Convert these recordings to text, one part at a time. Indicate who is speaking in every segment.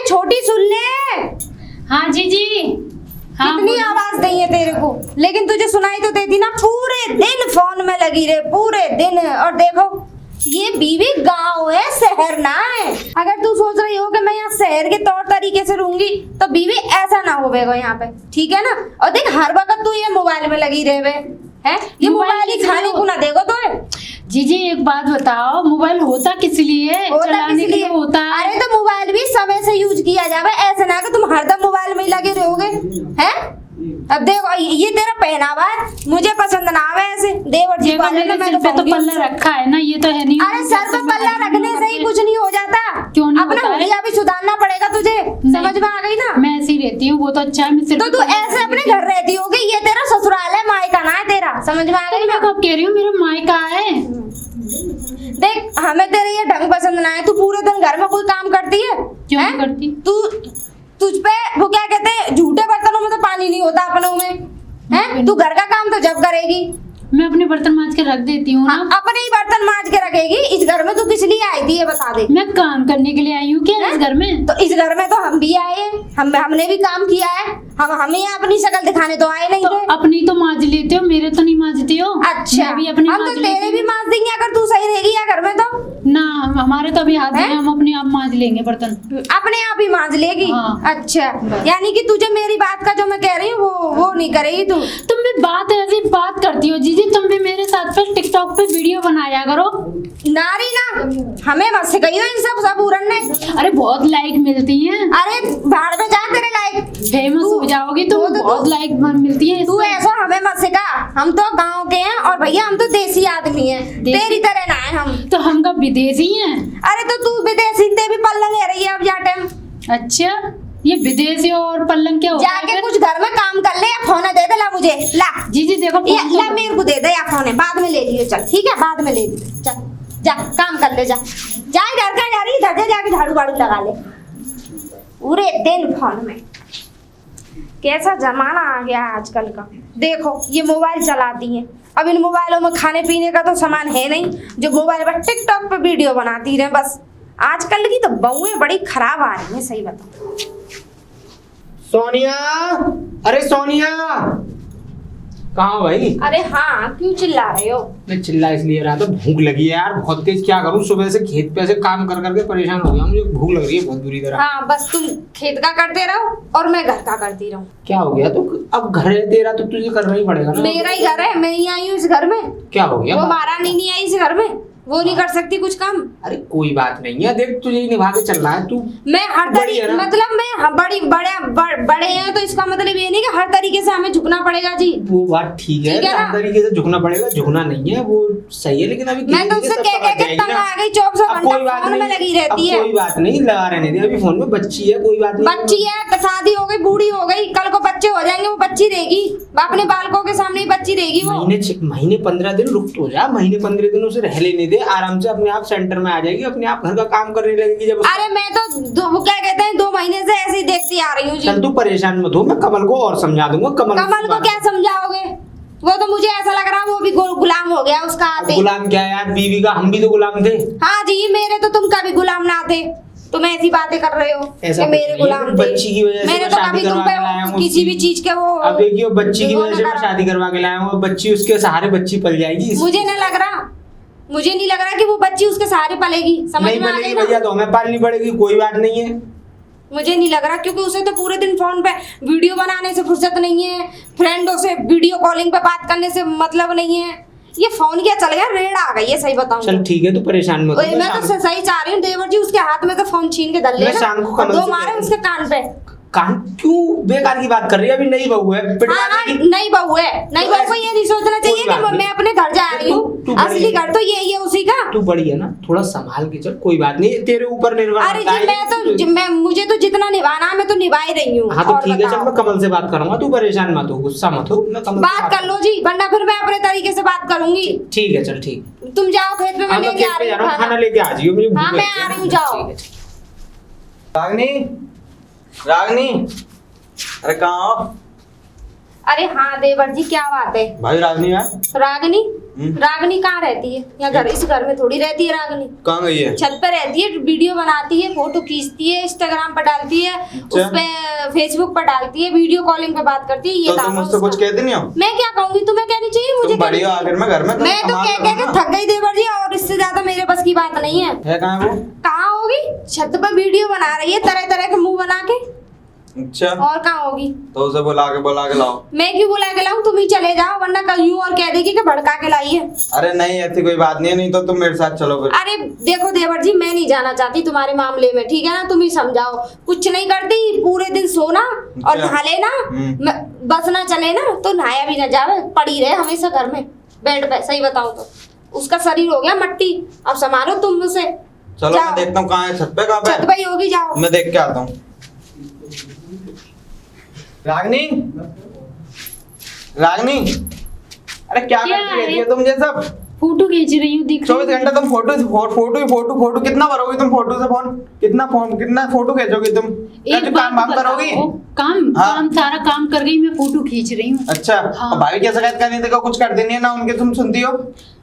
Speaker 1: छोटी सुन ले।
Speaker 2: हाँ जीजी। हाँ
Speaker 1: कितनी आवाज दी है तेरे को, लेकिन तुझे सुनाई तो देती ना। पूरे दिन फोन में लगी रहे, पूरे दिन। और देखो ये बीवी गांव है, शहर ना है। अगर तू सोच रही हो कि मैं यहाँ शहर के तौर तरीके से रहूंगी तो बीवी ऐसा ना होवेगा यहाँ पे, ठीक है ना। और देख हर वक्त तू ये मोबाइल में लगी रहे है, ये मोबाइल ही खाने को ना देगा तो।
Speaker 2: जीजी एक बात बताओ, मोबाइल होता किस लिए? चलाने के लिए होता है।
Speaker 1: अरे तो मोबाइल भी समय से यूज किया जावे, ऐसे ना कि तुम हरदम मोबाइल में ही लगे रहोगे हैं। अब देखो ये तेरा पहनावा है, मुझे पसंद ना आवे ऐसे। देवर जी
Speaker 2: मेरे सिर पे तो पल्ला रखा है ना, ये तो है नहीं।
Speaker 1: अरे सर पे पल्ला रखने से ही कुछ नहीं हो जाता।
Speaker 2: क्यों नहीं
Speaker 1: अपना
Speaker 2: होता है?
Speaker 1: हुलिया भी सुधारना पड़ेगा तुझे, समझ में आ गई ना।
Speaker 2: मैं ऐसी रहती हूँ, वो तो अच्छा है। मैं सिर्फ
Speaker 1: तो तू ऐसे अपने घर रहती होगी, ये तेरा ससुराल है, मायका ना है तेरा, समझ में आ गई ना।
Speaker 2: मैं कब कह रही हूँ मेरा मायका है।
Speaker 1: देख हमें तेरे ये ढंग पसंद ना है। तू पूरे दिन घर में कोई काम करती है?
Speaker 2: क्यों नहीं करती?
Speaker 1: तू तुझ पे वो क्या कहते हैं, झूठे बर्तनों में तो पानी नहीं होता अपनों में है। तू घर का काम तो जब करेगी।
Speaker 2: मैं अपने बर्तन मांज के रख देती हूँ ना।
Speaker 1: अपने ही बर्तन मांज के रखेगी। इस घर में तू किस लिए आई थी ये बता दे।
Speaker 2: मैं काम करने के लिए आई हूँ क्या इस घर में?
Speaker 1: तो इस घर में तो हम भी आए हैं, हमने भी काम किया है। हमें यहाँ अपनी शक्ल दिखाने तो आए नहीं थे।
Speaker 2: अपनी तो मांज लेते हो, मेरे तो नहीं मांजती हो।
Speaker 1: अच्छा
Speaker 2: मैं भी अपनी
Speaker 1: हम तो तेरे भी मांज देंगे अगर तू सही रहेगी या घर में तो।
Speaker 2: ना हमारे तो अभी हाथ में, हम अपने आप मांज लेंगे बर्तन।
Speaker 1: अपने आप ही मांज लेगी?
Speaker 2: हाँ।
Speaker 1: अच्छा यानी कि तुझे मेरी बात का जो मैं कह रही हूँ वो नहीं करेगी तू।
Speaker 2: तुम भी बात ऐसी बात करती हो जीजी, तुम भी मेरे साथ पे टिकटॉक पे वीडियो बनाया करो।
Speaker 1: नारी ना हमें मत सिखाइयो इन सब उड़न ने।
Speaker 2: अरे बहुत लाइक मिलती हैं।
Speaker 1: अरे भाड़ में जा तेरे लाइक
Speaker 2: फेमस हो जाओगी तुम, बहुत लाइक मिलती है।
Speaker 1: तू ऐसा हमें मत सिखा, हम तो गांव के हैं और भैया हम तो देसी आदमी हैं, तेरी तरह ना है हम।
Speaker 2: तो हम का विदेशी हैं।
Speaker 1: अरे तो तू विदेशी ते भी पल्लंग है रही है अब जा टाइम।
Speaker 2: अच्छा ये विदेशी और पल्लंग क्या होता है?
Speaker 1: जाके कुछ घर में काम कर ले या फोन दे दे ला मुझे। ला
Speaker 2: जीजी देखो
Speaker 1: ये ला मेरे को दे दे या फोन, बाद में ले लियो। चल ठीक है बाद में ले लियो। चल जा काम कर ले, जा घर का जा रही इधर जाके झाड़ू वाड़ू लगा ले। पूरे दिन फोन में। कैसा जमाना आ गया आजकल का। देखो ये मोबाइल चलाती है, अब इन मोबाइलों में खाने पीने का तो सामान है नहीं, जो मोबाइल पर टिकटॉक पे वीडियो बनाती रहे बस। आजकल की तो बहुएं बड़ी खराब आ रही हैं, सही बताओ।
Speaker 3: सोनिया, अरे सोनिया कहाँ हो भाई?
Speaker 1: अरे हाँ क्यों चिल्ला रहे हो?
Speaker 3: मैं चिल्ला इसलिए रहा था, भूख लगी है यार बहुत तेज। क्या करूँ, सुबह से खेत पे से काम कर करके परेशान हो गया, मुझे भूख लग रही है बहुत बुरी तरह।
Speaker 1: हाँ बस तुम खेत का करते रहो और मैं घर का करती रहूं।
Speaker 3: क्या हो गया? तो अब घर है तेरा तो तुझे करना ही पड़ेगा ना।
Speaker 1: मेरा ही घर है, मैं ही आई हूँ इस घर में।
Speaker 3: क्या हो गया?
Speaker 1: वो महारानी नहीं आई इस घर में, वो नहीं कर सकती कुछ काम।
Speaker 3: अरे कोई बात नहीं है, देख तुझे ही निभा के चलना है। तू
Speaker 1: मैं हर
Speaker 3: बड़ी
Speaker 1: तरीके
Speaker 3: है ना?
Speaker 1: मतलब मैं बड़े हैं तो इसका मतलब ये नहीं कि हर तरीके से हमें झुकना पड़ेगा जी।
Speaker 3: वो बात ठीक है,
Speaker 1: ठीक है ना?
Speaker 3: हर तरीके से झुकना पड़ेगा, झुकना नहीं है वो सही है, लेकिन अभी
Speaker 1: मैं तो उससे कह के तंग आ गई, 24 घंटा फोन में लगी रहती है।
Speaker 3: कोई बात नहीं, लगा रहने दे, अभी फोन में बच्ची है, कोई बात नहीं।
Speaker 1: बच्ची है, शादी हो गई, बूढ़ी हो गई, कल को बच्चे हो जाएंगे, वो बच्ची रहेगी, अपने बालकों के सामने ही बच्ची रहेगी वो।
Speaker 3: महीने 15 दिन रुक तो जा, महीने 15 दिन उसे रह लेने दे, आराम से अपने आप सेंटर में आ जाएगी, अपने आप घर का काम करने लगेगी जब।
Speaker 1: अरे मैं तो वो क्या कहते हैं 2 महीने से ऐसे ही देखती आ रही हूँ जी।
Speaker 3: चल तू परेशान मत हो, मैं कमल को और समझा दूंगा।
Speaker 1: कमल को क्या समझाओगे? वो तो मुझे ऐसा लग रहा है वो भी गुलाम हो गया उसका आते।
Speaker 3: गुलाम क्या है यार, बीवी का हम भी तो गुलाम थे।
Speaker 1: हाँ जी मेरे तो तुम कभी गुलाम ना थे, तुम ऐसी बातें कर रहे हो
Speaker 3: ऐसा
Speaker 1: कि मेरे गुलाम थे।
Speaker 3: बच्ची की वजह से
Speaker 1: मेरे
Speaker 3: मैं
Speaker 1: तो
Speaker 3: शादी
Speaker 1: कभी तुम
Speaker 3: करवा के लाया
Speaker 1: पे
Speaker 3: हूँ
Speaker 1: किसी भी चीज के वो।
Speaker 3: अब देखिए बच्ची की
Speaker 1: वो
Speaker 3: वजह से
Speaker 1: ना
Speaker 3: मैं
Speaker 1: करा।
Speaker 3: शादी करवा के लाया हूँ, बच्ची उसके सहारे बच्ची पल जाएगी।
Speaker 1: मुझे नहीं लग रहा कि वो बच्ची उसके सहारे पलेगी, समझ
Speaker 3: नहीं
Speaker 1: में आ गई
Speaker 3: पलेगी
Speaker 1: ना?
Speaker 3: भैया, तो हमें पालनी पड़ेगी, कोई बात नहीं है।
Speaker 1: मुझे नहीं लग रहा, क्योंकि उसे तो पूरे दिन फोन पे वीडियो बनाने से फुर्सत नहीं है, फ्रेंडों से वीडियो कॉलिंग पे बात करने से मतलब नहीं है। ये फोन क्या चल गया, रेड आ गई है, सही बताऊं।
Speaker 3: चल ठीक है, तू परेशान मत हो।
Speaker 1: मैं तो सही चाह रही हूँ देवर जी उसके हाथ में तो फोन छीन के दल लेना
Speaker 3: शाम को
Speaker 1: और
Speaker 3: कमल
Speaker 1: 2
Speaker 3: से
Speaker 1: मारे
Speaker 3: कहती
Speaker 1: उसके कान पे।
Speaker 3: कान क्यों बेकार की बात कर रही है? अभी नई बहू है, पिटवा
Speaker 1: हाँ,
Speaker 3: देगी।
Speaker 1: नई बहू है, नई बहू को ये नहीं सोचना चाहिए
Speaker 3: कोई बात
Speaker 1: कि
Speaker 3: नहीं।
Speaker 1: मैं अपने घर जा रही
Speaker 3: तू
Speaker 1: हूँ,
Speaker 3: बड़ी
Speaker 1: असली
Speaker 3: है।
Speaker 1: घर तो यही है उसी का।
Speaker 3: तू बड़ी है ना, थोड़ा संभाल के चल, कोई बात नहीं, तेरे ऊपर निर्भर
Speaker 1: अरे
Speaker 3: करता है।
Speaker 1: जी मैं मुझे तो जितना निभाना है मैं तो निभा ही रही हूँ।
Speaker 3: हाँ तो
Speaker 1: और
Speaker 3: ठीक है, चल
Speaker 1: बताओ।
Speaker 3: मैं कमल से बात करूंगा, तू परेशान मत हो, गुस्सा मत हो, मैं कमल से
Speaker 1: बात कर लो जी, वरना फिर मैं अपने तरीके से बात करूंगी।
Speaker 3: ठीक है चल ठीक।
Speaker 1: तुम जाओ खेत में, मैं
Speaker 3: हाँ मैं
Speaker 1: लेके
Speaker 3: खेत
Speaker 1: आ
Speaker 3: पे
Speaker 1: रही
Speaker 3: जा
Speaker 1: हूँ
Speaker 3: रहा हूँ, खाना
Speaker 1: खाना।
Speaker 3: लेके आ जाइयो, मुझे भूख
Speaker 1: हाँ, मैं
Speaker 3: लगी है।
Speaker 1: आ रही हूँ, जाओ।
Speaker 3: ठीक है।
Speaker 4: रागनी अरे कहाँ हो?
Speaker 1: अरे हाँ देवर जी क्या बात है?
Speaker 4: भाई रागनी यार,
Speaker 1: रागनी रागनी कहाँ रहती है? या घर, इस घर में थोड़ी रहती है रागनी।
Speaker 4: कहाँ गई है?
Speaker 1: छत पे रहती है, वीडियो बनाती है, फोटो खींचती है, इंस्टाग्राम पर डालती है, उस पे फेसबुक पर डालती है, वीडियो कॉलिंग पे बात करती है। ये
Speaker 4: तो तुम मुझसे कुछ कहते नहीं हो?
Speaker 1: मैं क्या कहूंगी? तुम्हें कहनी चाहिए, मुझे
Speaker 4: तुम बड़ी हो आखिर में घर में।
Speaker 1: मैं तो कह कह के थक गई देवर जी, और इससे ज्यादा मेरे बस की बात नहीं है।
Speaker 4: कहाँ है वो?
Speaker 1: कहाँ होगी? छत पर वीडियो बना रही है तरह तरह के मुंह बना के।
Speaker 4: अच्छा,
Speaker 1: और कहाँ होगी?
Speaker 4: तो उसे बुला के लाओ।
Speaker 1: मैं क्यों बुला के लाऊं? तुम ही चले जाओ, वरना कल यूं और कह देगी कि भड़का के लाई है।
Speaker 4: अरे नहीं, ऐसी कोई बात नहीं है, नहीं तो तुम मेरे साथ चलो फिर।
Speaker 1: अरे देखो देवर जी, मैं नहीं जाना चाहती तुम्हारे मामले में, ठीक है ना? तुम ही समझाओ। कुछ नहीं करती, पूरे दिन सोना और नहा लेना, बस ना चले ना तो नहाया भी ना जावे, पड़ी रहे हमेशा घर में बेड पे। सही बताऊं तो उसका शरीर हो गया मट्टी। अब संभालो तुम उसे।
Speaker 4: चलो मैं देखता हूँ कहाँ है, छत पे। कहाँ पे?
Speaker 1: छत पे ही होगी, जाओ।
Speaker 4: मैं देख के आता हूँ। रागनी, रागनी, अरे क्या करती रहती है तुम? ये सब
Speaker 2: फोटो खींच रही हूँ, दिख
Speaker 4: 24 घंटे तुम फोटो कितना भरोगी तुम? फोटो से फोन कितना फोटो खींचोगी तुम? क्या जो काम करोगी?
Speaker 2: काम सारा काम कर गई, मैं फोटो खींच रही हूँ।
Speaker 4: अच्छा,
Speaker 2: हाँ।
Speaker 4: भाभी की शिकायत करनी देखो, कुछ कर देनी है ना उनके, तुम सुनती हो?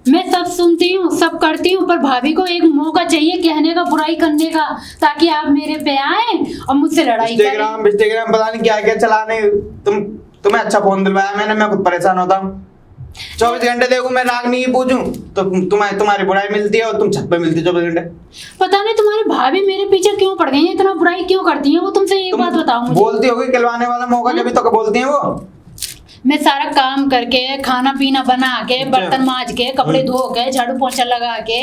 Speaker 2: मैं सब सुनती हूँ, सब करती हूँ, पर भाभी को एक मौका चाहिए कहने का, बुराई करने का, ताकि आप मेरे पे आए और मुझसे लड़ाई करें।
Speaker 4: इंस्टाग्राम पता नहीं क्या क्या चलाने। तुम्हें अच्छा फोन दिलवाया मैंने, मैं खुद परेशान होता हूँ। 24 घंटे देखो, मैं रागनी ही पूछूं तो तुम्हारी बुराई मिलती है, और तुम छत पे मिलती है 24 घंटे।
Speaker 2: पता नहीं तुम्हारी भाभी मेरे पीछे क्यों पड़ गई है, इतना बुराई क्यों करती है वो? तुमसे एक बात बताओ मुझे।
Speaker 4: बोलती होगी खिलवाने वाला मौका जब तो बोलती है वो।
Speaker 2: मैं सारा काम करके, खाना पीना बना के, बर्तन मांज के, कपड़े धो के, झाड़ू पोंछा लगा के,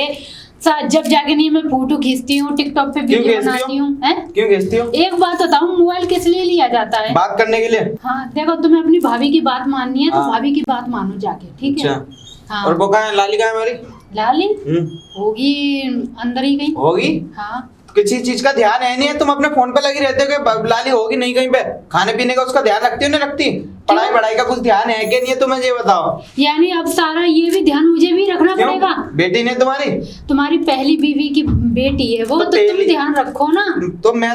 Speaker 2: जब जाके नहीं मैं फोटो खींचती हूँ, टिकटॉक पे वीडियो बनाती हूँ।
Speaker 4: क्यों खींचती हो?
Speaker 2: एक बात बताऊँ, मोबाइल किस लिए लिया जाता है?
Speaker 4: बात करने के लिए।
Speaker 2: हाँ देखो, तुम्हें अपनी भाभी की बात माननी है तो भाभी की बात मानो जाके, ठीक है? हाँ।
Speaker 4: और वो कहाँ है? लाली कहाँ है हमारी?
Speaker 2: लाली होगी अंदर ही कहीं
Speaker 4: होगी।
Speaker 2: हाँ,
Speaker 4: किसी चीज का ध्यान है नहीं है, तुम अपने फोन पे लगी रहते हो कि लाली होगी नहीं कहीं पे? खाने पीने का उसका ध्यान रखती हो नहीं रखती? पढ़ाई का कुछ ध्यान है कि नहीं है? तुम्हें ये बताओ।
Speaker 2: यानी अब सारा ये भी ध्यान मुझे भी रखना पड़ेगा?
Speaker 4: बेटी ने
Speaker 2: तुम्हारी पहली बीवी की बेटी है वो, तो तुम ध्यान रखो ना।
Speaker 4: तो मैं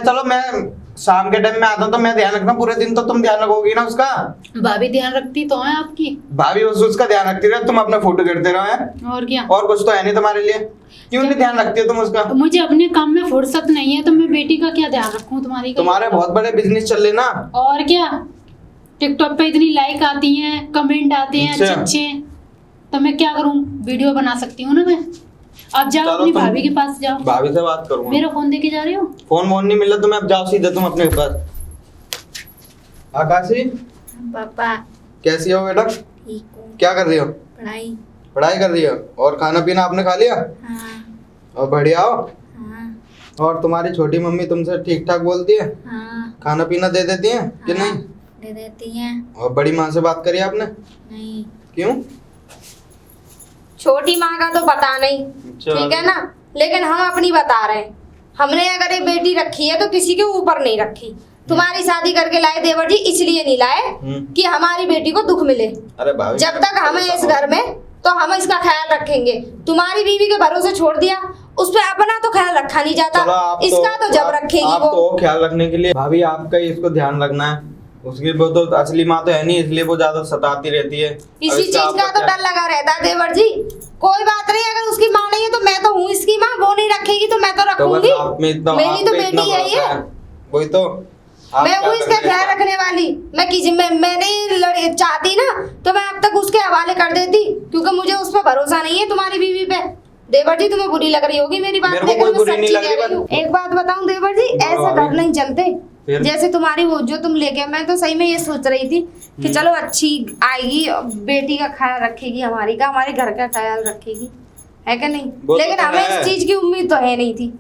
Speaker 4: शाम के टाइम में आता हूँ तो मैं ध्यान रखता हूँ, पूरे दिन तो तुम ध्यान रखोगी ना उसका।
Speaker 2: भाभी ध्यान रखती तो है आपकी?
Speaker 4: भाभी उसका ध्यान रखती रहे, तुम अपना फोटो करते रहो है?
Speaker 2: और क्या?
Speaker 4: और कुछ तो है नहीं तुम्हारे लिए? क्यों नहीं ध्यान रखती हो तुम उसका?
Speaker 2: मुझे अपने काम में फुर्सत नहीं है, तो मैं बेटी का क्या ध्यान रखूं?
Speaker 4: तुम्हारे बहुत बड़े बिजनेस चल रहे ना।
Speaker 2: और क्या, टिकटॉक पे इतनी लाइक आती हैं, कमेंट आते हैं अच्छे, तो मैं क्या करूं? वीडियो बना सकती हूँ ना मैं। अब जाओ अपनी भाभी के पास जाओ।
Speaker 4: भाभी से बात करूंगा।
Speaker 2: मेरा फोन देके जा रहे हो?
Speaker 4: फोन नहीं मिला तुम्हें, अब जाओ सीधे तुम अपने पास। आकाशी,
Speaker 1: पापा
Speaker 4: कैसी हो बेटा?
Speaker 1: ठीक हूँ।
Speaker 4: क्या कर रही हो? पढ़ाई कर रही हो। और खाना पीना आपने खा लिया?
Speaker 1: हाँ।
Speaker 4: और बढ़िया हो?
Speaker 1: हाँ।
Speaker 4: और तुम्हारी छोटी मम्मी तुमसे ठीक ठाक बोलती है?
Speaker 1: हाँ।
Speaker 4: खाना पीना दे देती है कि नहीं?
Speaker 1: दे देती हैं।
Speaker 4: और बड़ी माँ से बात करी आपने?
Speaker 1: नहीं।
Speaker 4: क्यों?
Speaker 1: छोटी माँ का तो पता नहीं, ठीक है ना, लेकिन हम अपनी बता रहे हैं। हमने अगर एक बेटी रखी है तो किसी के ऊपर नहीं रखी। तुम्हारी शादी करके लाए देवर जी, इसलिए नहीं लाए कि हमारी बेटी को दुख मिले।
Speaker 4: अरे भाभी,
Speaker 1: जब तक हमें इस घर में, तो हम इसका ख्याल रखेंगे। तुम्हारी बीवी के भरोसे छोड़ दिया, उस पर अपना तो ख्याल रखा नहीं जाता, इसका तो जब रखेगी वो।
Speaker 4: तो ख्याल रखने के लिए भाभी आपका ही इसको ध्यान रखना है। उसकी वो तो असली माँ तो है नहीं, इसलिए वो ज्यादा सताती रहती है।
Speaker 1: इसी चीज का तो डर लगा रहता है देवर जी। कोई बात नहीं, अगर उसकी माँ नहीं है तो मैं तो हूँ इसकी माँ। वो नहीं रखेगी तो मैं तो रखूंगी। मेरी तो बेटी है ये।
Speaker 4: वही तो,
Speaker 1: मैं हूँ इसका ख्याल रखने वाली। मैं नहीं चाहती ना तो मैं अब तक उसके हवाले कर देती, क्योंकि मुझे उस पर भरोसा नहीं है तुम्हारी बीवी पे। देवर जी तुम्हें बुरी लग रही होगी मेरी बात, लेकिन मैं सच्ची कह रही हूँ। एक बात बताऊं देवर जी, ऐसे घर नहीं चलते जैसे तुम्हारी वो जो तुम लेके। मैं तो सही में ये सोच रही थी कि चलो अच्छी आएगी, बेटी का ख्याल रखेगी, हमारी का, हमारे घर का ख्याल रखेगी, है कि नहीं? लेकिन हमें इस चीज की उम्मीद तो है नहीं थी।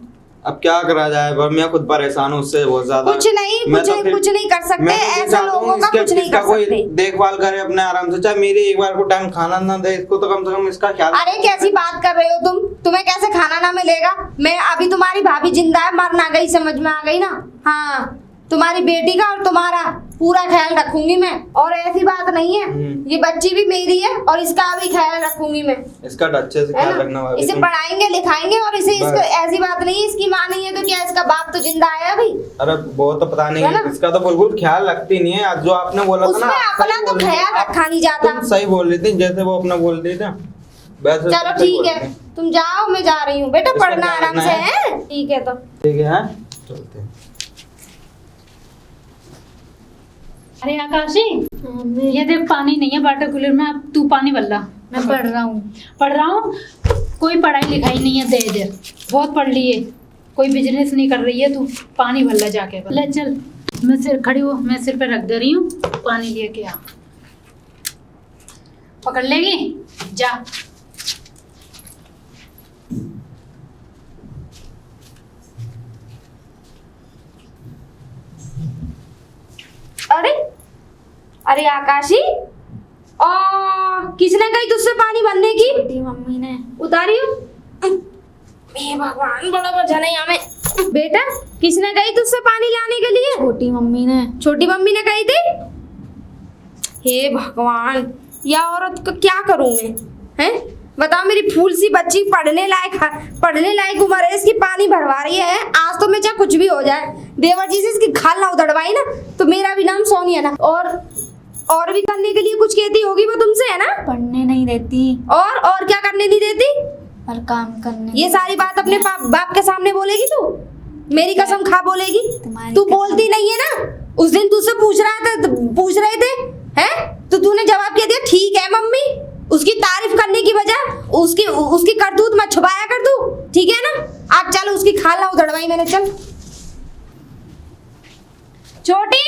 Speaker 4: अब क्या करा जाए, मैं खुद परेशान हूँ उससे बहुत ज्यादा।
Speaker 1: कुछ नहीं कर सकते, ऐसे लोगों का कुछ नहीं कर सकते।
Speaker 4: देखभाल करे अपने आराम से, चाहे मेरे एक बार को टाइम खाना ना दे इसको, तो कम से कम इसका ख्याल।
Speaker 1: अरे कैसी बात कर रहे हो तुम? तुम्हें कैसे खाना ना मिलेगा? मैं अभी तुम्हारी भाभी जिंदा है, मर ना गई, समझ में आ गई ना? हाँ, तुम्हारी बेटी का और तुम्हारा पूरा ख्याल रखूंगी मैं। और ऐसी बात नहीं है, ये बच्ची भी मेरी है और इसका भी ख्याल रखूंगी मैं।
Speaker 4: इसका अच्छे से ख्याल रखना भाभी।
Speaker 1: इसे पढ़ाएंगे लिखाएंगे, और इसे इसको ऐसी बात नहीं है इसकी माँ नहीं है तो क्या इसका बाप तो जिंदा है अभी?
Speaker 4: अरे वो तो पता नहीं है, इसका तो बिल्कुल ख्याल रखती नहीं है। जो आपने बोला था ना,
Speaker 1: अपना तो ख्याल रखा नहीं जाता।
Speaker 4: तुम सही बोल रही थी, जैसे वो अपना बोल रही थी। वैसे
Speaker 1: चलो
Speaker 4: तो
Speaker 1: ठीक
Speaker 4: बोल
Speaker 1: है,
Speaker 4: रहे हैं।
Speaker 1: तुम जाओ, मैं जा रही हूँ बेटा,
Speaker 4: इसका
Speaker 1: पढ़ना
Speaker 4: क्या
Speaker 1: आराम
Speaker 4: करना
Speaker 1: से
Speaker 4: है?
Speaker 1: है, ठीक है तो।
Speaker 4: ठीक है, हाँ? चलते हैं।
Speaker 2: अरे आकाशी, ये देख पानी नहीं है वाटर कूलर में, अब तू पानी भर ला।
Speaker 5: मैं पढ़ रहा हूँ।
Speaker 2: पढ़ रहा हूँ, कोई पढ़ाई लिखाई नहीं है, दे दे, बहुत पढ़ ली है, कोई बिजनेस नहीं कर रही है तू, पानी भर ला जाके। ले चल, मैं सिर खड़ी हो, मैं सिर पे रख दे रही हूँ, पानी लेके आ। पकड़ लेगी, जा।
Speaker 1: अरे अरे आकाशी, किसने कही तुझसे पानी भरने की?
Speaker 5: छोटी मम्मी ने।
Speaker 1: उतारी हूँ। हे भगवान, बड़ा वजन है यहाँ में। बेटा, किसने कही तुझसे पानी लाने के लिए?
Speaker 5: छोटी मम्मी ने।
Speaker 1: छोटी मम्मी ने कही थी? हे भगवान, या औरत को क्या करूं मैं? हैं? बताओ, मेरी फूल सी बच्ची पढ़ने लायक उम्र है, इसकी पानी भरवा रही है। आज तो मैं चाहे कुछ भी हो जाए, देवर जी से इसकी खाल ना उधड़वाई ना, तो मेरा भी नाम सोनिया ना। और भी करने के लिए कुछ कहती होगी वो तुमसे, है ना?
Speaker 5: पढ़ने नहीं देती
Speaker 1: और क्या करने नहीं देती?
Speaker 5: और काम करने।
Speaker 1: ये सारी बात अपने बाप के सामने बोलेगी तू? मेरी कसम खा बोलेगी?
Speaker 5: तुम्हारी
Speaker 1: तू
Speaker 5: कसम।
Speaker 1: बोलती नहीं है ना? उस दिन तुझसे पूछ रहे थे, हैं? तो तूने जवाब क्या दिया? ठीक है मम्मी। उसकी तारीफ करने की वजह उसकी करतूत मत छुपाया कर तू, ठीक है ना? आज चल, उसकी खाल ना उधड़वाई मैंने, चल। छोटी,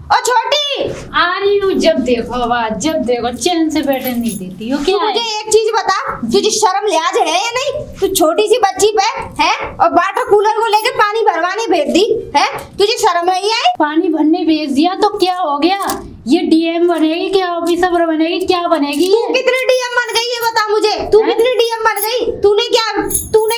Speaker 1: ओ छोटी,
Speaker 2: आ रही हूँ, जब देखो आवाज, जब देखो चैन से बैठे नहीं देती हो।
Speaker 1: तू
Speaker 2: क्या
Speaker 1: मुझे
Speaker 2: है?
Speaker 1: एक चीज बता, तुझे शर्म लिहाज है या नहीं? तू छोटी सी बच्ची पे है और वाटर कूलर को लेके पानी भरवाने भेज दी है? तुझे शर्म नहीं आई?
Speaker 2: पानी भरने भेज दिया तो क्या हो गया? ये डीएम बनेगी क्या, ऑफिसर बनेगी क्या, बनेगी
Speaker 1: तू
Speaker 2: ये?
Speaker 1: कितने डीएम बन गई ये बता मुझे, तू
Speaker 2: हैं?
Speaker 1: कितनी डीएम बन गई? तूने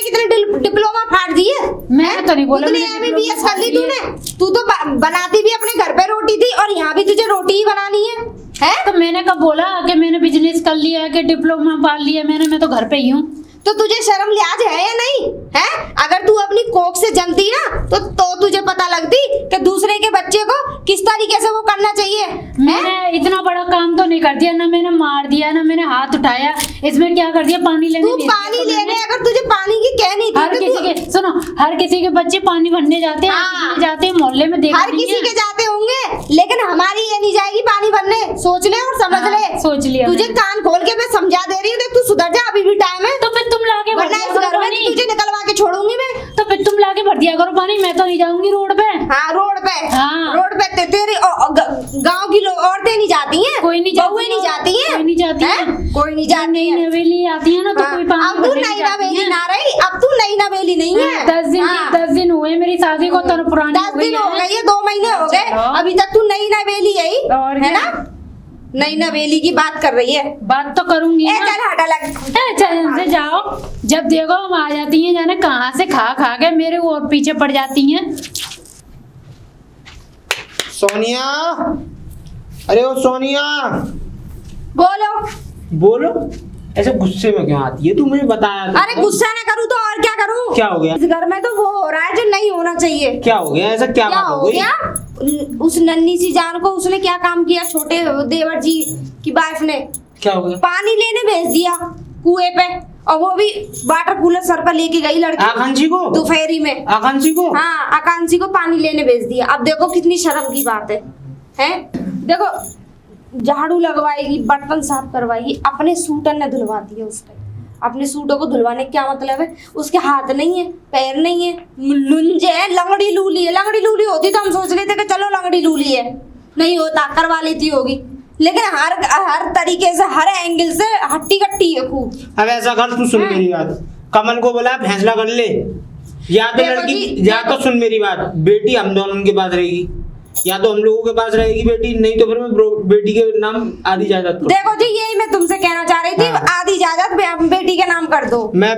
Speaker 1: कितने डिप्लोमा फाड़ दिए?
Speaker 2: मैं
Speaker 1: हैं?
Speaker 2: तो नहीं बोला
Speaker 1: कितने
Speaker 2: मैंने
Speaker 1: MBBS
Speaker 2: डिप्लोमा
Speaker 1: कर ली
Speaker 2: फाड़ दिए।
Speaker 1: तूने? तू तो बनाती भी अपने घर पे रोटी थी, और यहाँ भी तुझे रोटी ही बनानी है, हैं?
Speaker 2: तो मैंने कब बोला कि मैंने बिजनेस कर लिया, कि डिप्लोमा पाल लिया मैंने, मैं तो घर पे ही हूँ।
Speaker 1: तो तुझे शर्म लिहाज है या नहीं? है? अगर तू अपनी कोख से जमती ना, तो तुझे पता लगती कि दूसरे के बच्चे को किस तरीके से वो करना चाहिए।
Speaker 2: मैंने इतना बड़ा काम तो नहीं कर दिया ना, मैंने मार दिया ना, मैंने हाथ उठाया, इसमें क्या कर दिया? पानी लेने
Speaker 1: तू
Speaker 2: भेज दिया
Speaker 1: पानी
Speaker 2: तो
Speaker 1: लेने,
Speaker 2: मैंने।
Speaker 1: अगर तुझे पानी की कहनी थी
Speaker 2: हर
Speaker 1: तो
Speaker 2: किसी
Speaker 1: तू-
Speaker 2: के, सुनो, हर किसी के बच्चे पानी भरने जाते हैं,
Speaker 1: हाँ।
Speaker 2: हर किसी के जाते हैं, मोहल्ले में देखा
Speaker 1: हर
Speaker 2: नहीं
Speaker 1: किसी
Speaker 2: है।
Speaker 1: के जाते होंगे, लेकिन हमारी ये नहीं जाएगी पानी भरने। सोच ले और समझ
Speaker 2: हाँ,
Speaker 1: ले।
Speaker 2: सोच लिया
Speaker 1: तुझे
Speaker 2: मैंने।
Speaker 1: कान खोल के मैं समझा दे रही हूँ, देख तू सुधर जा, अभी भी टाइम है।
Speaker 2: तो फिर तुम लाके भर
Speaker 1: वरना
Speaker 2: दिया
Speaker 1: इस
Speaker 2: करो
Speaker 1: घर में
Speaker 2: पानी।
Speaker 1: तुझे निकलवा के छोड़ूंगी मैं।
Speaker 2: तो फिर तुम लाके भर दिया करो पानी, मैं तो नहीं जाऊंगी रोड पे।
Speaker 1: हाँ, रोड पे।
Speaker 2: हाँ।
Speaker 1: रोड पे तेरी गांव की औरतें नहीं जाती हैं,
Speaker 2: कोई नहीं जाती,
Speaker 1: बहुएं नहीं जाती हैं,
Speaker 2: कोई नहीं जाती
Speaker 1: हैं?
Speaker 2: है।
Speaker 1: कोई नहीं जाती
Speaker 2: नई
Speaker 1: है।
Speaker 2: नवेली आती है ना, तो
Speaker 1: हाँ,
Speaker 2: कोई पानी
Speaker 1: अब तू
Speaker 2: भरने
Speaker 1: नई
Speaker 2: नहीं जाती
Speaker 1: नवेली
Speaker 2: है।
Speaker 1: ना रही, अब तू नई नवेली नहीं है।
Speaker 2: 10 दिन हुए मेरी शादी को, तो पुरानी
Speaker 1: 10 दिन हो गई है, 2 महीने हो गए,
Speaker 2: चलो।
Speaker 1: अभी तक तू नई नवेली है ही,
Speaker 2: और
Speaker 1: है
Speaker 2: क्या?
Speaker 1: ना? नई नवेली की बात कर रही है।
Speaker 2: बात तो करूंगी
Speaker 1: ए
Speaker 2: ना।
Speaker 1: चल हटा लग।
Speaker 2: ए, चल से जाओ, जब देखो हम आ जाती हैं, जाने कहाँ से खा के मेरे और पीछे पड़ जाती हैं।
Speaker 3: सोनिया, अरे ओ सोनिया,
Speaker 1: बोलो।
Speaker 3: बोलो। ऐसे गुस्से में क्यों आती है? तू मुझे बताया तो।
Speaker 1: अरे गुस्सा ना करूँ तो और क्या करूँ?
Speaker 3: क्या हो गया?
Speaker 1: इस घर में तो वो हो रहा है जो नहीं होना चाहिए।
Speaker 3: क्या हो गया? ऐसा क्या
Speaker 1: क्या
Speaker 3: बात
Speaker 1: हो
Speaker 3: हो गई?
Speaker 1: गया? उस नन्ही सी जान को उसने क्या काम किया? छोटे देवर जी की वाइफ ने
Speaker 3: क्या हो गया?
Speaker 1: पानी लेने भेज दिया कुएं पे, और वो भी वाटर कूलर सर पर लेके गई लड़की
Speaker 3: आकांक्षी को?
Speaker 1: दोपहरी में।
Speaker 3: आकांक्षी को?
Speaker 1: हाँ, आकांक्षी को पानी लेने भेज दिया। अब देखो कितनी शर्म की बात है, हैं? देखो, झाड़ू लगवाएगी, बर्तन साफ करवाएगी, अपने सूटर ने धुलवा दिया उसने। अपने सूटों को धुलवाने का क्या मतलब है? उसके हाथ नहीं है, पैर नहीं है, लुंजे है, लंगड़ी लूली है। लंगड़ी लूली होती तो हम सोच लेते कि चलो लंगड़ी लूली है, नहीं होता करवा लेती होगी, लेकिन हर तरीके से, हर एंगल से हट्टी कट्टी है खूब।
Speaker 3: अब ऐसा कर, तू सुन मेरी बात, कमल को बोला फैसला कर ले, या तो
Speaker 1: देखो
Speaker 3: लड़की,
Speaker 1: जी,
Speaker 3: या तो सुन मेरी बात, बेटी हम दोनों के पास रहेगी, या तो हम लोगों के पास रहेगी बेटी, नहीं तो फिर मैं बेटी के नाम आधी जायदाद करूं।
Speaker 1: देखो जी, यही मैं तुमसे कहना चाह रही थी,
Speaker 3: हाँ।
Speaker 1: आधी जायदाद बेटी के नाम कर दो।
Speaker 3: मैं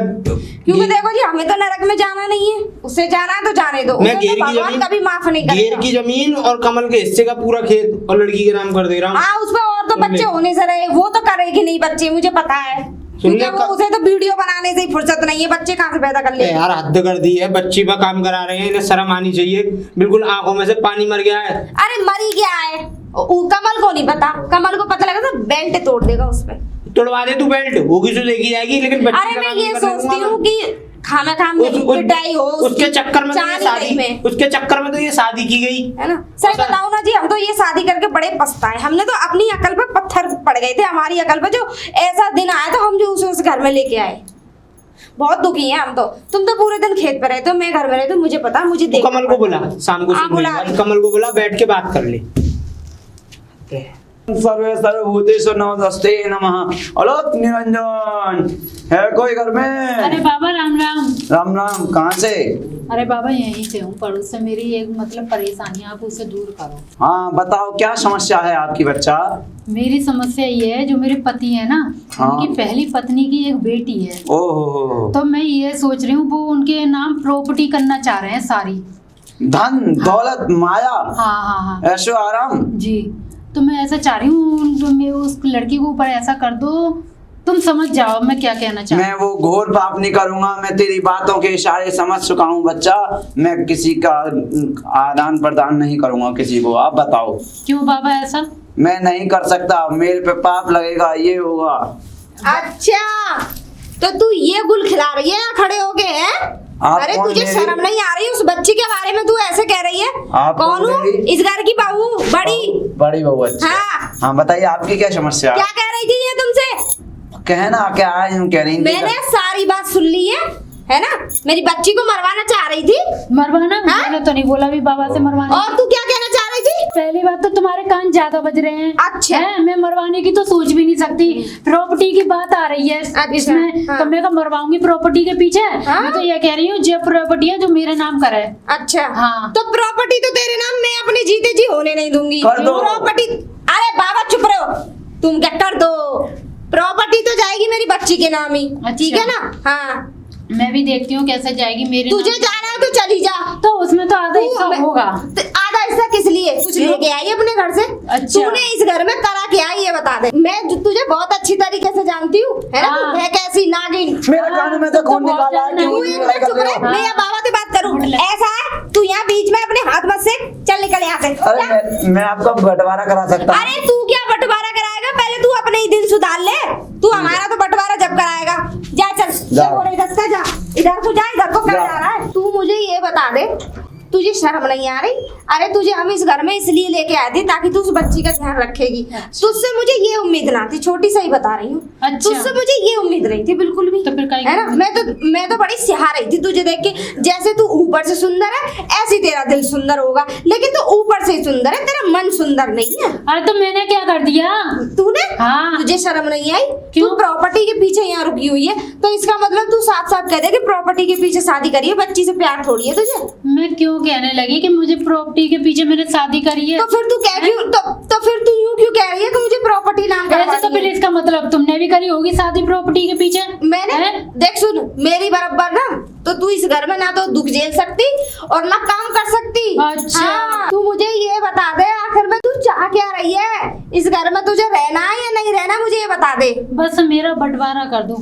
Speaker 1: क्योंकि देखो जी, हमें तो नरक में जाना नहीं है, उससे जाना है तो जाने दो।
Speaker 3: मैं
Speaker 1: उसे
Speaker 3: घेर
Speaker 1: तो
Speaker 3: की
Speaker 1: भगवान
Speaker 3: जमीन,
Speaker 1: कभी माफ नहीं
Speaker 3: घेर
Speaker 1: करेगा।
Speaker 3: की जमीन और कमल के हिस्से का पूरा खेत और लड़की के नाम कर दे रहा हूँ।
Speaker 1: हाँ, उसमें और तो
Speaker 3: सुन ले।
Speaker 1: बच्चे होने से रहे, वो तो करेगी नहीं बच्चे, मुझे पता है।
Speaker 3: सुन
Speaker 1: क्योंकि
Speaker 3: ले,
Speaker 1: वो उसे तो वीडियो बनाने से ही फुर्सत नहीं है, बच्चे कहाँ से पैदा कर ले।
Speaker 3: यार हद कर दी है, बच्ची पर काम करा रहे हैं, इन्हें शर्म आनी चाहिए। बिल्कुल आंखों में से पानी मर गया है।
Speaker 1: अरे मरी क्या है? कमल को नहीं पता, कमल को पता लगा तो बेल्ट तोड़ देगा उसपे।
Speaker 3: तोड़वा दे तू बेल्ट, होगी तो देखी जाएगी, लेकिन बच्ची
Speaker 1: अरे
Speaker 3: का
Speaker 1: मैं
Speaker 3: काम
Speaker 1: ये
Speaker 3: नहीं करने
Speaker 1: सोचती
Speaker 3: दूंगा
Speaker 1: हूँ
Speaker 3: मैं।
Speaker 1: कि खाना खाम पिटाई हो
Speaker 3: उसके चक्कर में तो ये
Speaker 1: चांदी
Speaker 3: शादी
Speaker 1: में,
Speaker 3: उसके चक्कर में तो ये शादी की गई
Speaker 1: है ना। सही बताऊं ना जी, हम तो ये शादी करके बड़े पछताए। हमने तो अपनी अकल पे पत्थर पड़ गए थे, हमारी अकल पे जो ऐसा दिन आया था, हम जो उस घर में लेके आए। बहुत दुखी हैं हम तो। तुम तो पूरे दिन खेत पे रहते हो, मैं घर में रहती हूँ, मुझे पता, मुझे
Speaker 3: तू कमल को बुला, शाम को
Speaker 1: हाँ,
Speaker 3: सुनने
Speaker 1: बुला
Speaker 3: के बाद
Speaker 1: रही।
Speaker 3: कमल को बुला, बैठ के बात कर ले।
Speaker 6: सर्वे सर्वभूतेषु नमस्ते नमः। अलोक निरंजन है कोई घर में?
Speaker 2: अरे बाबा राम राम।
Speaker 6: राम राम। कहाँ से?
Speaker 2: अरे बाबा यहीं से हूँ, पड़ोस से। मेरी एक मतलब परेशानी, आप उसे दूर करो।
Speaker 6: हाँ बताओ, क्या समस्या है आपकी बच्चा?
Speaker 2: मेरी समस्या ये है, जो मेरे पति है ना,
Speaker 6: हाँ।
Speaker 2: उनकी पहली पत्नी की एक बेटी है।
Speaker 6: ओहो।
Speaker 2: तो मैं ये सोच रही हूँ, वो उनके नाम प्रॉपर्टी करना चाह रहे हैं सारी।
Speaker 6: धन दौलत माया
Speaker 2: हाँ हाँ हाँ
Speaker 6: ऐशो आराम।
Speaker 2: जी। तो मैं ऐसा चाह रही हूँ, मैं उस लड़की को ऊपर ऐसा कर दो, तुम समझ जाओ मैं क्या कहना चाहती
Speaker 6: मैं वो घोर पाप नहीं करूंगा। मैं तेरी बातों के इशारे समझ चुका हूँ बच्चा। मैं किसी का आदान प्रदान नहीं करूंगा किसी को। आप बताओ।
Speaker 2: हूँ। क्यों बाबा ऐसा?
Speaker 6: मैं नहीं कर सकता, मेरे पे पाप लगेगा, ये होगा।
Speaker 1: अच्छा, तो तू ये गुल खिला रही है यहाँ खड़े होके है?
Speaker 6: आप
Speaker 1: अरे
Speaker 6: कौन
Speaker 1: तुझे
Speaker 6: मेरी-
Speaker 1: शर्म नहीं आ रही? उस बच्ची के बारे में तू ऐसे कह रही है?
Speaker 6: आप
Speaker 1: कौन
Speaker 6: कौन
Speaker 1: हूँ?
Speaker 6: मेरी?
Speaker 1: इस घर की बहू, बड़ी।
Speaker 6: बड़ी बहू। अच्छा
Speaker 1: हाँ।
Speaker 6: हाँ बताइए, आपकी क्या समस्या है?
Speaker 1: क्या कह रही थी ये तुमसे?
Speaker 6: कहना क्या है, यूं कह रही थी।
Speaker 1: मैंने सारी बात सुन ली है ना? मेरी बच्ची को मरवाना चाह रही थी।
Speaker 2: मरवाना?
Speaker 1: हाँ?
Speaker 2: मैंने तो नहीं बोला भी बाबा से मरवाना।
Speaker 1: और तू क्या कहना चाह रही थी?
Speaker 2: पहली बात तो तुम्हारे कान ज्यादा बज रहे हैं।
Speaker 1: अच्छा।
Speaker 2: है, मैं मरवाने की तो सोच भी नहीं सकती। प्रॉपर्टी की बात आ रही है इसमें,
Speaker 1: हाँ।
Speaker 2: तो मैं मरवाऊंगी प्रॉपर्टी के पीछे?
Speaker 1: हाँ।
Speaker 2: मैं तो ये कह रही हूँ, जो प्रॉपर्टी है जो मेरे नाम का है।
Speaker 1: अच्छा
Speaker 2: हाँ।
Speaker 1: तो प्रॉपर्टी तो तेरे नाम मैं अपने जीते जी होने नहीं दूंगी।
Speaker 6: कर दो।
Speaker 1: प्रॉपर्टी, अरे बाबा चुप रहो, तुम क्या कर दो? प्रॉपर्टी तो जाएगी मेरी बच्ची के नाम ही,
Speaker 2: अच्छा।
Speaker 1: ठीक है ना? हाँ,
Speaker 2: मैं भी देखती हूँ कैसे जाएगी मेरे
Speaker 1: तुझे
Speaker 2: नाम।
Speaker 1: जाना है तो चली जा।
Speaker 2: तो उसमें तो आधा हिस्सा
Speaker 1: तू-
Speaker 2: होगा।
Speaker 1: तो आधा हिस्सा किस लिए? कुछ लेके आई अपने घर से?
Speaker 2: अच्छा।
Speaker 1: तूने इस घर में करा क्या ये बता दे। मैं तुझे बहुत अच्छी तरीके से जानती हूँ, है ना?
Speaker 2: हाँ।
Speaker 1: तू है कैसी नागिन।
Speaker 6: मेरे कान में तो खून
Speaker 2: बहुत
Speaker 6: निकाला है,
Speaker 2: ज्यादा
Speaker 6: क्यों
Speaker 1: तू एक
Speaker 6: लड़ाई
Speaker 1: मिनट
Speaker 6: कर
Speaker 1: चुप
Speaker 6: रहे
Speaker 1: रह,
Speaker 6: हो?
Speaker 1: मैं यहाँ बाबा से बात करूँ। ऐसा है, तू यहाँ बीच में अपने हाथ मत से, चल निकल यहाँ से।
Speaker 6: अरे
Speaker 1: जा।
Speaker 6: मैं आपका बंटवारा करा सकता हूँ।
Speaker 1: अरे तू क्या बंटवारा कराएगा? पहले तू अपने ही दिल सुधार ले। तू हमारा तो बंटवारा जब कराएगा। जा चल,
Speaker 6: जा।
Speaker 1: हो रही रास्ता जा, इधर को जा, इधर को क्या
Speaker 6: जा।
Speaker 1: जा रहा है? तू मुझे ये बता दे, तुझे शर्म नहीं आ रही? अरे तुझे हम इस घर में इसलिए लेके आए थे ताकि तू उस बच्ची का ध्यान रखेगी। तुझसे मुझे ये उम्मीद ना थी, छोटी सी ही बता रही हूँ।
Speaker 2: अच्छा।
Speaker 1: तुझसे मुझे ये उम्मीद नहीं थी बिल्कुल भी।
Speaker 2: तो फिर काहे
Speaker 1: है ना? मैं तो बड़ी सिहा रही थी तुझे देख के। जैसे तू ऊपर से सुंदर है, ऐसे तेरा दिल सुंदर होगा, लेकिन तू ऊपर से ही सुंदर है, तेरा मन सुंदर नहीं है।
Speaker 2: अरे तो मैंने क्या कर दिया?
Speaker 1: तूने?
Speaker 2: हाँ।
Speaker 1: तुझे शर्म नहीं आई?
Speaker 2: क्यों?
Speaker 1: तू प्रॉपर्टी के पीछे यहाँ रुकी हुई है, तो इसका मतलब तू साफ साफ कह दे कि प्रॉपर्टी के पीछे शादी करी है, बच्ची से प्यार थोड़ी है तुझे।
Speaker 2: मैं क्यों कहने लगी कि मुझे प्रॉपर्टी के पीछे मैंने शादी करी है?
Speaker 1: तो फिर तू कह क्यों, तो फिर तू यूं क्यों कह रही है कि मुझे प्रॉपर्टी नाम
Speaker 2: ऐसे तो
Speaker 1: करवानी
Speaker 2: फिर
Speaker 1: है?
Speaker 2: इसका मतलब तुमने भी करी होगी शादी प्रॉपर्टी के पीछे।
Speaker 1: मैंने
Speaker 2: हैं?
Speaker 1: देख सुन, मेरी बराबर ना, तो तू इस घर में ना तो दुख झेल सकती और ना काम कर सकती।
Speaker 2: अच्छा।
Speaker 1: हाँ, तू मुझे ये बता दे, आखिर में तू चाह क्या रही है? इस घर में तुझे रहना है या नहीं रहना, मुझे ये बता दे।
Speaker 2: बस मेरा बंटवारा कर दो,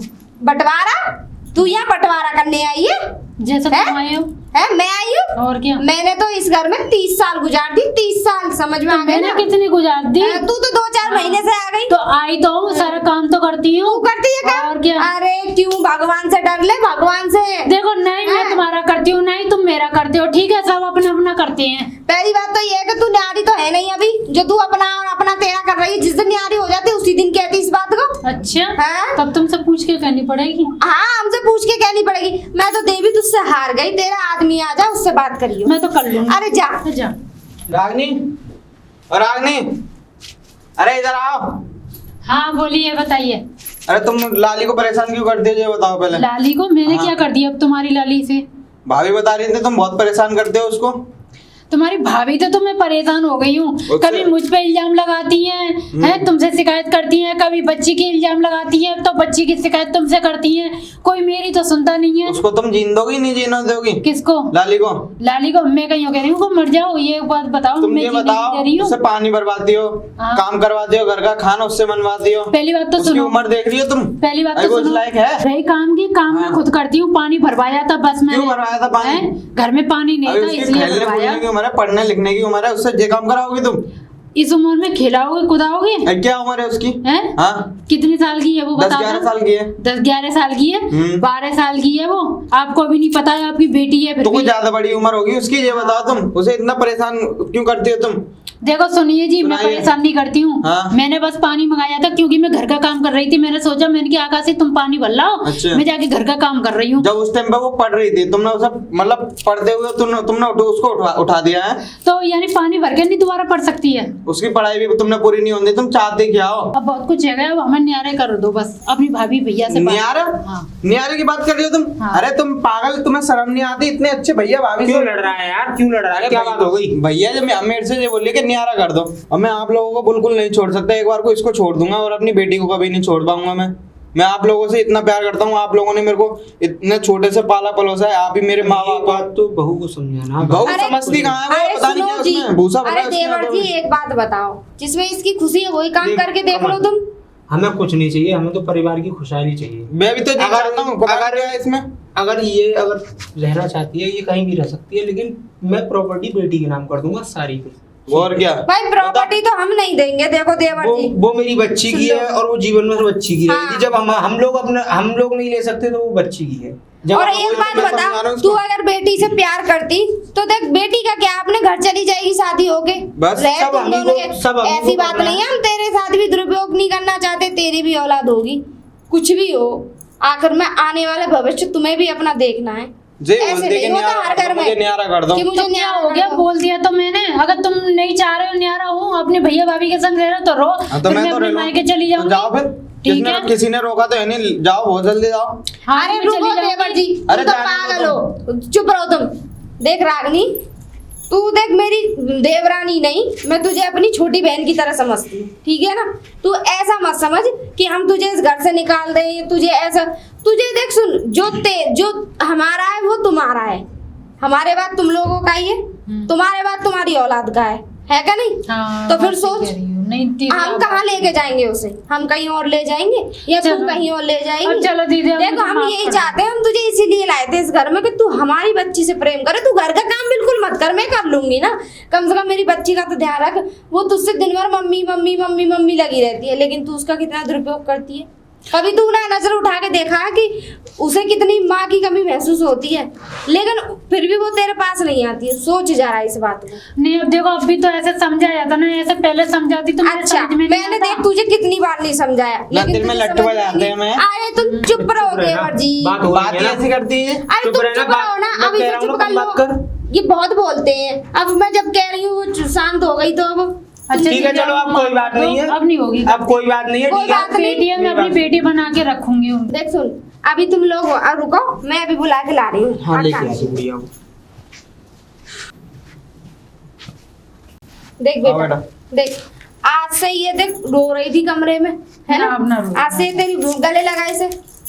Speaker 1: बंटवारा? तू यहाँ बंटवारा करने आई है?
Speaker 2: जैसा
Speaker 1: हैं?
Speaker 2: तुम आए हो।
Speaker 1: है मैं आई हूँ?
Speaker 2: और क्या?
Speaker 1: मैंने तो इस घर में 30 साल गुजार दी, 30 साल, समझ में आ गई
Speaker 2: मैंने
Speaker 1: ना?
Speaker 2: कितनी गुजार दी?
Speaker 1: तू तो 2-4 महीने से आ गई।
Speaker 2: तो आई तो हूँ, सारा काम तो करती हूँ।
Speaker 1: तू करती है काम?
Speaker 2: और क्या?
Speaker 1: अरे क्यों, भगवान से डर ले, भगवान से।
Speaker 2: देखो, नहीं मैं
Speaker 1: हैं?
Speaker 2: तुम्हारा करती हूँ, नहीं तुम मेरा करते हो, ठीक है? सब अपना अपना करते हैं।
Speaker 1: पहली बात तो ये है कि तू न्यारी तो है नहीं अभी, जो तू अपना और अपना तेरा कर रही है। जिस दिन न्यारी हो जाती उसी दिन कहती इस बात को।
Speaker 2: अच्छा,
Speaker 1: हैं?
Speaker 2: तब तुमसे पूछ के कहनी पड़ेगी।
Speaker 1: हाँ, हमसे पूछ के कहनी पड़ेगी। मैं तो देवी तुझसे हार गई, तेरा आदमी आ जा, उससे बात करियो।
Speaker 2: मैं तो कर लूंगी।
Speaker 1: अरे जा।
Speaker 2: जा।
Speaker 3: रागनी, और रागनी, अरे इधर आओ।
Speaker 2: हाँ बोलिए, बताइए।
Speaker 4: अरे तुम लाली को परेशान क्यों करते हो ये बताओ पहले।
Speaker 2: लाली को मैंने
Speaker 4: हाँ।
Speaker 2: क्या कर दिया अब तुम्हारी लाली से?
Speaker 4: भाभी बता रही थी तुम बहुत परेशान करते हो उसको।
Speaker 2: तुम्हारी भाभी तो मैं परेशान हो गई हूँ।
Speaker 4: उससे-
Speaker 2: कभी मुझ पे इल्जाम लगाती हैं, तुमसे शिकायत करती हैं, कभी बच्ची की इल्जाम लगाती हैं, तो बच्ची की शिकायत तुमसे करती हैं। कोई मेरी तो सुनता नहीं है।
Speaker 4: उसको तुम जीन दोगी नहीं जीने दोगी?
Speaker 2: किसको?
Speaker 4: लाली को।
Speaker 2: लाली को मैं कहीं कह रही हूँ को मर जाओ, ये एक बात बताओ।
Speaker 4: तुम
Speaker 2: मैं
Speaker 4: ये
Speaker 2: जीने नहीं
Speaker 4: बताओ,
Speaker 2: दे रही हूँ।
Speaker 4: उससे पानी भरवाती हो,
Speaker 2: हाँ।
Speaker 4: काम करवाती हो, घर का खाना उससे बनवाती हो।
Speaker 2: पहली बात तो
Speaker 4: उसकी
Speaker 2: सुनो,
Speaker 4: उम्र देख रही हो तुम?
Speaker 2: पहली बात
Speaker 4: अरे
Speaker 2: तो
Speaker 4: वो इस
Speaker 2: सुनो,
Speaker 4: लायक है?
Speaker 2: रही काम की, काम मैं
Speaker 4: हाँ।
Speaker 2: खुद करती हूँ। पानी भरवाया था बस मैंने।
Speaker 4: क्यों भरवाया था पानी?
Speaker 2: घर में पानी नहीं
Speaker 4: अभी
Speaker 2: था
Speaker 4: उसकी
Speaker 2: इसलिए
Speaker 4: खेलने
Speaker 2: भरवाया।
Speaker 4: कूदने की उम्र है, पढ़ने लिखने की उम्र है, उससे ये काम कराओगी तुम?
Speaker 2: इस उम्र में खिलाओगे कुदाओगे?
Speaker 4: क्या उम्र है उसकी?
Speaker 2: हैं?
Speaker 4: हाँ,
Speaker 2: कितनी साल की है वो बता
Speaker 4: 10-11
Speaker 2: दो।
Speaker 4: साल की है।
Speaker 2: 10-11 साल की है, 12 साल की है वो। आपको अभी नहीं पता है आपकी बेटी है फिर
Speaker 4: तो कोई
Speaker 2: भी।
Speaker 4: ज्यादा बड़ी उम्र होगी उसकी, ये बताओ तुम। उसे इतना परेशान क्यों करती हो तुम?
Speaker 2: देखो सुनिए जी, मैं
Speaker 4: सुनाइए।
Speaker 2: परेशान नहीं करती हूँ।
Speaker 4: हाँ।
Speaker 2: मैंने बस पानी मंगाया था क्योंकि मैं घर का काम कर रही थी। मैंने सोचा मैंने कि आकाश तुम पानी भर लाओ,
Speaker 4: अच्छा।
Speaker 2: मैं जाके घर का काम कर रही हूँ।
Speaker 4: जब उस टाइम पे वो पढ़ रही थी, तुमने उसे मतलब पढ़ते हुए तुमने उसको उठा दिया है।
Speaker 2: तो यानी पानी भर के नहीं दोबारा पढ़ सकती है?
Speaker 4: उसकी पढ़ाई भी तुमने पूरी नहीं होने, तुम चाहते क्या हो?
Speaker 2: अब बहुत कुछ है, अब हमें न्यारे कर दो बस अपनी भाभी भैया से बात।
Speaker 4: नियारा?
Speaker 2: हाँ।
Speaker 4: नियारे की बात कर रही हो तुम?
Speaker 2: हाँ।
Speaker 4: अरे तुम पागल, तुम्हें शर्म नहीं आती? इतने अच्छे भैया भाभी
Speaker 3: क्यों
Speaker 4: से
Speaker 3: लड़ रहा है यार, क्यों लड़ रहा है,
Speaker 4: अरे
Speaker 3: क्या बात हो गई?
Speaker 4: भैया जब मेरे से ये बोलिए कि नियारा कर दो, और मैं आप लोगों को बिल्कुल नहीं छोड़ सकता। एक बार को इसको छोड़ दूंगा और अपनी बेटी को कभी नहीं छोड़ पाऊंगा मैं आप लोगों से इतना प्यार करता हूँ। आप लोगों ने मेरे को इतने छोटे से पाला पलोसा है। आप ही मेरे माँ
Speaker 3: ये
Speaker 4: बाप।
Speaker 3: बात तो बहू को समझाना।
Speaker 4: बहू
Speaker 1: अरे-
Speaker 4: समझती कहाँ है वो?
Speaker 1: अरे
Speaker 4: पता नहीं
Speaker 1: सुनो
Speaker 4: क्या
Speaker 1: जी,
Speaker 4: उसमें भूसा भरा
Speaker 1: अरे
Speaker 4: है उसके
Speaker 1: देवर
Speaker 4: हाथों
Speaker 1: जी
Speaker 4: में।
Speaker 1: एक बात बताओ, जिसमें इसकी खुशी है वही काम
Speaker 3: देख,
Speaker 1: करके देख लो
Speaker 3: कमल।
Speaker 1: तुम।
Speaker 3: हमें कुछ नहीं चाहिए, हमें तो परिवार की खुशहाली चाहिए।
Speaker 4: मैं भी तो नहीं चाहता हूँ। अगर इसमें
Speaker 3: अगर रहना चाहती है, ये कहीं भी रह सकती है, लेकिन मैं प्रॉपर्टी बेटी के नाम कर दूंगा सारी पे।
Speaker 4: और क्या?
Speaker 1: भाई प्रॉपर्टी तो हम नहीं देंगे। देखो देवर
Speaker 3: वो
Speaker 1: जी,
Speaker 3: वो मेरी बच्ची की
Speaker 1: सुन
Speaker 3: है
Speaker 1: लो।
Speaker 3: और वो जीवन में बच्ची की
Speaker 1: हाँ।
Speaker 3: रहेगी। जब हम लोग नहीं ले सकते तो वो बच्ची की है। जब
Speaker 1: और
Speaker 3: हम-
Speaker 1: एक बात
Speaker 4: मैं समझा रहा
Speaker 1: बता,
Speaker 4: हूँ
Speaker 1: तू
Speaker 4: उसको।
Speaker 1: अगर बेटी से प्यार करती तो देख बेटी का क्या, अपने घर चली जाएगी शादी होके।
Speaker 4: बस
Speaker 1: रह
Speaker 3: सब
Speaker 1: तुम
Speaker 3: हम ही
Speaker 1: दोनों
Speaker 3: को-
Speaker 1: के-
Speaker 3: सब हम ही
Speaker 1: ऐसी
Speaker 3: को
Speaker 1: बात
Speaker 3: करना
Speaker 1: नहीं
Speaker 3: है।
Speaker 1: है, हम तेरे साथ भी दुरुपयोग नहीं करना चाहते। तेरी भी औलाद होगी, कुछ भी हो, आखिर में आने वाला भविष्य तुम्हें भी अपना देखना है।
Speaker 4: जे
Speaker 1: ऐसे
Speaker 4: बोलते कि
Speaker 1: नहीं होता
Speaker 4: न्यारा
Speaker 1: हर
Speaker 4: कर
Speaker 1: घर
Speaker 4: दो, मुझे
Speaker 1: में
Speaker 4: न्यारा कर दो।
Speaker 1: कि मुझे
Speaker 2: तो क्या
Speaker 1: न्यारा
Speaker 2: हो गया,
Speaker 1: कर दो।
Speaker 2: बोल दिया तो मैंने। अगर तुम नहीं चाह रहे हो न्यारा हूँ, अपने भैया भाभी के संग रह रहे हो तो रहो,
Speaker 4: हाँ, तो
Speaker 2: फिर
Speaker 4: मैं
Speaker 2: मैं
Speaker 4: तो
Speaker 2: अपने
Speaker 4: रह लूं।
Speaker 2: मायके चली
Speaker 4: तो
Speaker 2: जाऊंगी।
Speaker 4: जाओ फिर।
Speaker 2: ठीक है।
Speaker 4: किसी ने रोका तो है नहीं, जाओ बहुत जल्दी जाओ।
Speaker 2: हाँ,
Speaker 1: अरे
Speaker 2: मैं
Speaker 1: रुको
Speaker 2: चली जाऊंगी।
Speaker 1: देवर जी,
Speaker 4: अरे
Speaker 1: तुम तो
Speaker 4: जाने दो
Speaker 1: पागल हो, चुप रहो तुम। देख रागनी, तू देख मेरी देवरानी नहीं, मैं तुझे अपनी छोटी बहन की तरह समझती हूँ, ठीक है ना। तू ऐसा मत समझ कि हम तुझे इस घर से निकाल दें, तुझे ऐसा। तुझे देख सुन, जो हमारा है वो तुम्हारा है, हमारे बाद तुम लोगों का ही है, तुम्हारे बाद तुम्हारी औलाद का है क्या नहीं?
Speaker 2: हाँ,
Speaker 1: तो फिर
Speaker 2: बात
Speaker 1: सोच,
Speaker 2: कह रही हूँ। नहीं दीदी,
Speaker 1: हम
Speaker 2: आप-
Speaker 1: कहाँ लेके जाएंगे उसे? हम कहीं और ले जाएंगे या तू
Speaker 2: चलो।
Speaker 1: कहीं और ले जाएंगी?
Speaker 2: अब चलो दीदी, अब
Speaker 1: देखो
Speaker 2: मुझे
Speaker 1: हम
Speaker 2: माफ
Speaker 1: यही
Speaker 2: कर
Speaker 1: चाहते हैं, हम तुझे इसीलिए लाए थे इस घर में कि तू हमारी बच्ची से प्रेम करे। तू घर का काम बिल्कुल मत कर, मैं कर लूंगी ना। कम से कम मेरी बच्ची का तो ध्यान रख। वो तुझसे दिन भर मम्मी मम्मी मम्मी मम्मी लगी रहती है, लेकिन तू उसका कितना दुरुपयोग करती है। कभी तू ना नजर उठा के देखा कि उसे कितनी माँ की कमी महसूस होती है, लेकिन फिर भी वो तेरे पास नहीं आती है। सोच जा रहा है इस बात को।
Speaker 2: नहीं अब देखो, अभी तो ऐसे समझाया था ना, ऐसे पहले समझाती तो मेरे
Speaker 1: अच्छा,
Speaker 2: समझ में नहीं
Speaker 1: मैंने
Speaker 2: आता।
Speaker 1: देख तुझे कितनी बार नहीं समझाया, लेकिन
Speaker 4: दिल में
Speaker 1: तुझे
Speaker 4: लट्टू
Speaker 1: समझ
Speaker 4: बजाते
Speaker 1: नहीं
Speaker 4: हैं मैं।
Speaker 1: अरे तुम चुप रहो देवर जी।
Speaker 3: बात हो
Speaker 4: बात
Speaker 3: रही
Speaker 4: ही
Speaker 3: है ना?
Speaker 4: ऐसी करती है।
Speaker 1: अरे
Speaker 3: चुप
Speaker 1: तुम
Speaker 3: रहना,
Speaker 1: चुप रहो ना,
Speaker 3: मैं
Speaker 1: अभी
Speaker 3: कह
Speaker 1: से
Speaker 3: रहा हूँ
Speaker 1: चुप
Speaker 3: ना,
Speaker 1: कर
Speaker 3: तुम बात
Speaker 1: लो।
Speaker 3: कर।
Speaker 1: ये बहुत बोलते हैं, अब मैं जब कह रही हूँ वो शांत हो गई तो अब
Speaker 2: अच्छा
Speaker 3: ठीक है,
Speaker 2: दीदी,
Speaker 3: चलो
Speaker 2: अब
Speaker 3: अब कोई बात नहीं है।
Speaker 2: अब नहीं होगी।
Speaker 3: अब कोई बात नहीं है,
Speaker 1: कोई
Speaker 3: ठीक है।
Speaker 1: बात नहीं।
Speaker 2: बेटी है, मैं अपनी बेटी बना के रखूंगी उनको।
Speaker 1: देख सुन, अभी तुम लोग रुको, मैं अभी बुला के ला रही हूँ।
Speaker 3: हाँ, लेके आ गुड़िया को।
Speaker 1: देख
Speaker 4: हाँ,
Speaker 1: बेटा, देख आज से ये देख रो रही थी कमरे में, है ना?
Speaker 2: ना, अब ना रो।
Speaker 1: आज से ये तेरी गले लगाए से,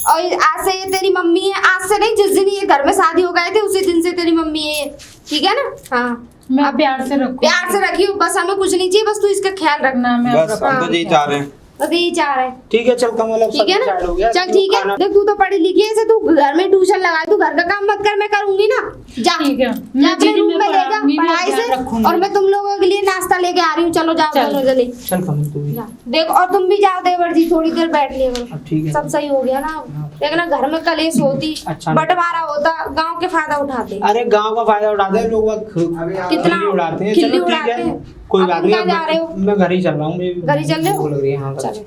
Speaker 1: और आज से ये तेरी मम्मी है। आज से नहीं, जिस दिन ये घर में शादी हो गए थे उसी दिन से तेरी मम्मी है ये, ठीक है ना? हाँ,
Speaker 2: मैं प्यार से रखूंगी।
Speaker 1: प्यार से रखियो, बस हमें कुछ नहीं चाहिए, बस तू इसका ख्याल रखना।
Speaker 2: ना मैं अब
Speaker 4: बस हम तो यही चाह रहे हैं।
Speaker 1: बस यही चाह रहे हैं,
Speaker 3: ठीक है, चल कमल, अब
Speaker 1: ठीक
Speaker 3: सब
Speaker 1: है ना?
Speaker 3: डिसाइड हो गया।
Speaker 1: चल ठीक है।
Speaker 3: खाना-
Speaker 1: देख तू तो पढ़ी लिखी है, ऐसे तू घर में ट्यूशन लगा, तू घर का काम मत कर, मैं करूंगी ना। जा
Speaker 2: ठीक है।
Speaker 1: जा
Speaker 2: मैं
Speaker 1: अपने
Speaker 2: दीदी,
Speaker 1: रूम
Speaker 2: मैं
Speaker 1: में ले जा
Speaker 2: पढ़ाऊंगी, मैं
Speaker 1: पढ़ाई
Speaker 2: ध्यान
Speaker 1: से,
Speaker 2: रखूंगी।
Speaker 1: और मैं तुम लोगों के लिए नाश्ता लेके आ रही हूँ। चलो जाओ
Speaker 2: चल।
Speaker 1: दोनों जने।
Speaker 3: चल कमल, तू भी।
Speaker 1: जा। देख, और तुम भी जाओ देवर जी, थोड़ी देर बैठ लिया करो।
Speaker 3: अब ठीक है।
Speaker 1: सब सही हो गया ना? देखना घर में कलेश होती,
Speaker 3: अच्छा नहीं।
Speaker 1: बंटवारा होता, गांव के फायदा उठाते।
Speaker 3: अरे गांव का फायदा उठाते हैं लोग,
Speaker 1: कितना
Speaker 3: खिल्ली उड़ाते हैं।
Speaker 1: खिल्ली
Speaker 3: चलो ठीक
Speaker 1: उड़ाते
Speaker 3: है,
Speaker 1: हैं।
Speaker 3: कोई
Speaker 1: अब
Speaker 3: बात
Speaker 1: तुम
Speaker 3: नहीं।
Speaker 1: कहाँ जा रहे हो?
Speaker 3: मैं घर ही चल रहा हूँ।
Speaker 1: घर ही चल रहे हो?
Speaker 3: भूख लग रही है। हाँ,
Speaker 1: चलो।